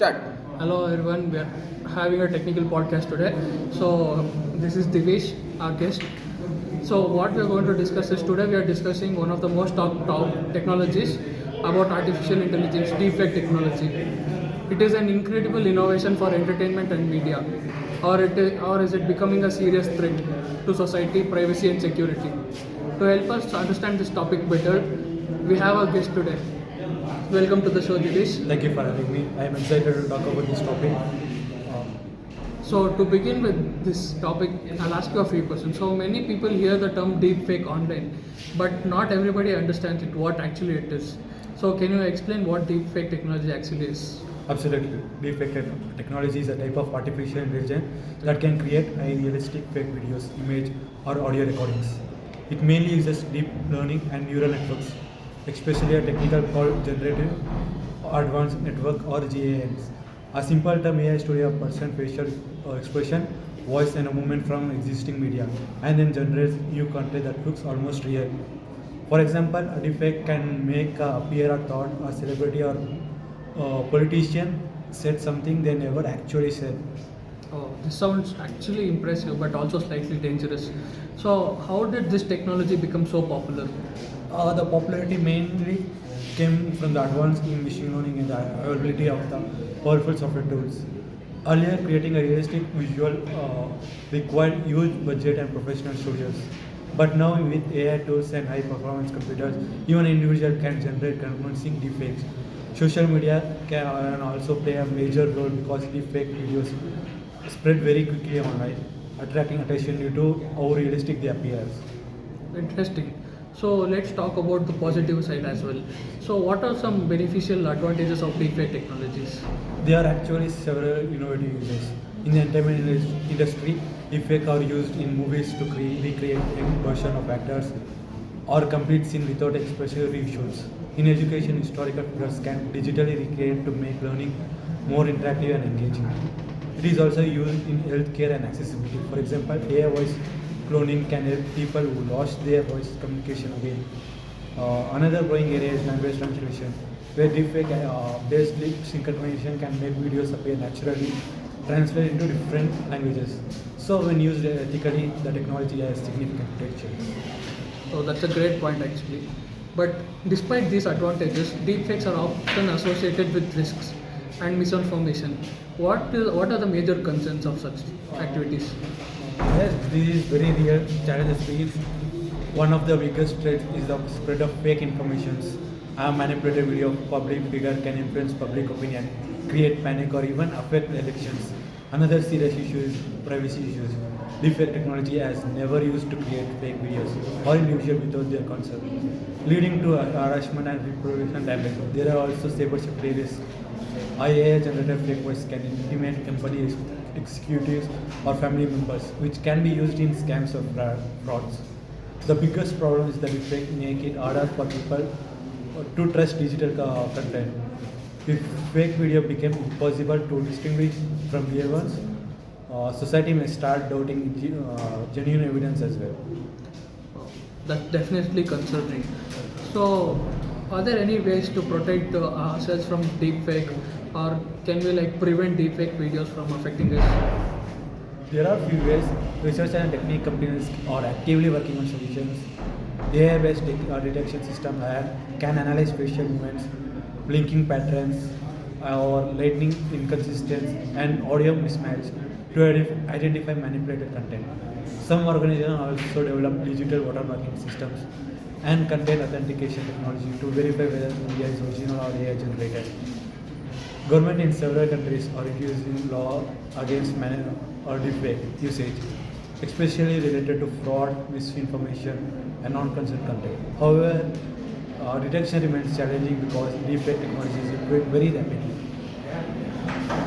Start. Hello everyone, we are having a technical podcast today. So this is Divesh, our guest. So what we are going to discuss is today we are discussing one of the most top technologies about artificial intelligence, deepfake technology. It is an incredible innovation for entertainment and media, or is it becoming a serious threat to society, privacy and security? To help us understand this topic better, we have a guest today. Welcome to the show, Divesh. Thank you for having me. I am excited to talk about this topic. Um, So to begin with this topic, I'll ask you a few questions. So many people hear the term deepfake online, but not everybody understands it, what actually it is. So can you explain what deepfake technology actually is? Absolutely. Technology is a type of artificial intelligence that can create realistic fake videos, image, or audio recordings. It mainly uses deep learning and neural networks, especially a technical called Generative Advanced Network or GANs. A simple term AI study a person's facial expression, voice, and a movement from existing media, and then generates new content that looks almost real. For example, a deepfake can make appear a thought, a celebrity, or politician said something they never actually said. Oh, this sounds actually impressive, but also slightly dangerous. So how did this technology become so popular? The popularity mainly came from the advance in machine learning and the availability of the powerful software tools. Earlier, creating a realistic visual required huge budget and professional studios. But now, with AI tools and high performance computers, even an individual can generate convincing deepfakes. Social media can also play a major role because deepfake videos spread very quickly online, attracting attention due to how realistic they appear. Interesting. So let's talk about the positive side as well. So what are some beneficial advantages of deepfake technologies? There are actually several innovative uses. In the entertainment industry, deepfakes are used in movies to recreate a version of actors or complete scene without expressive visuals. In education, historical figures can digitally recreate to make learning more interactive and engaging. It is also used in healthcare and accessibility. For example, AI voice cloning can help people who lost their voice communication again. Another growing area is language translation, where deepfake based lip synchronization can make videos appear naturally, translate into different languages. So, when used ethically, the technology has significant potential. So that's a great point actually. But despite these advantages, deepfakes are often associated with risks and misinformation. What are the major concerns of such activities? Yes, this is very real challenges. One of the biggest threats is the spread of fake informations. A manipulated video of public figure can influence public opinion, create panic, or even affect elections. Another serious issue is privacy issues. Deepfake technology has never used to create fake videos or individuals without their consent, leading to harassment and reputation damage. There are also cybersecurity risks. AI-generated fake voice can intimidate company executives or family members, which can be used in scams or frauds. The biggest problem is that deepfake make it harder for people to trust digital content. If fake video became impossible to distinguish from real ones, society may start doubting genuine evidence as well. That's definitely concerning. So, are there any ways to protect ourselves from deepfake, or can we like prevent deepfake videos from affecting us? There are few ways. Research and technique companies are actively working on solutions. AI-based detection system can analyze facial movements, blinking patterns, or lightning inconsistency, and audio mismatch to identify manipulated content. Some organizations also develop digital watermarking systems and content authentication technology to verify whether the media is original or AI generated. Government in several countries are introducing law against or deepfake usage, especially related to fraud, misinformation, and non-consent content. However, detection remains challenging because deepfake technology is improving very rapidly.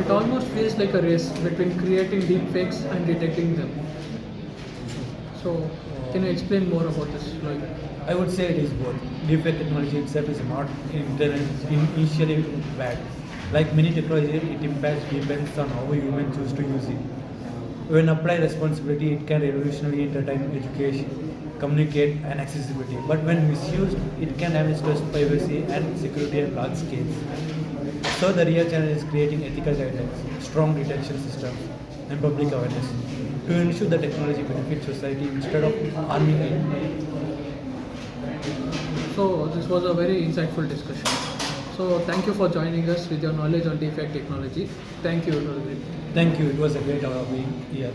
It almost feels like a race between creating deepfakes and detecting them. So, can you explain more about this? Like, I would say it is both. Deepfake technology itself is not initially bad. Like many technology, it impacts depends on how humans choose to use it. When applied responsibility, it can revolutionary entertain, education, communicate, and accessibility. But when misused, it can damage trust, privacy, and security at large scales. So the real challenge is creating ethical guidelines, strong detection systems, and public awareness to ensure the technology benefits society instead of harming it. So this was a very insightful discussion. So thank you for joining us with your knowledge on deepfake technology. Thank you. It was great. Thank you. It was a great honor being here.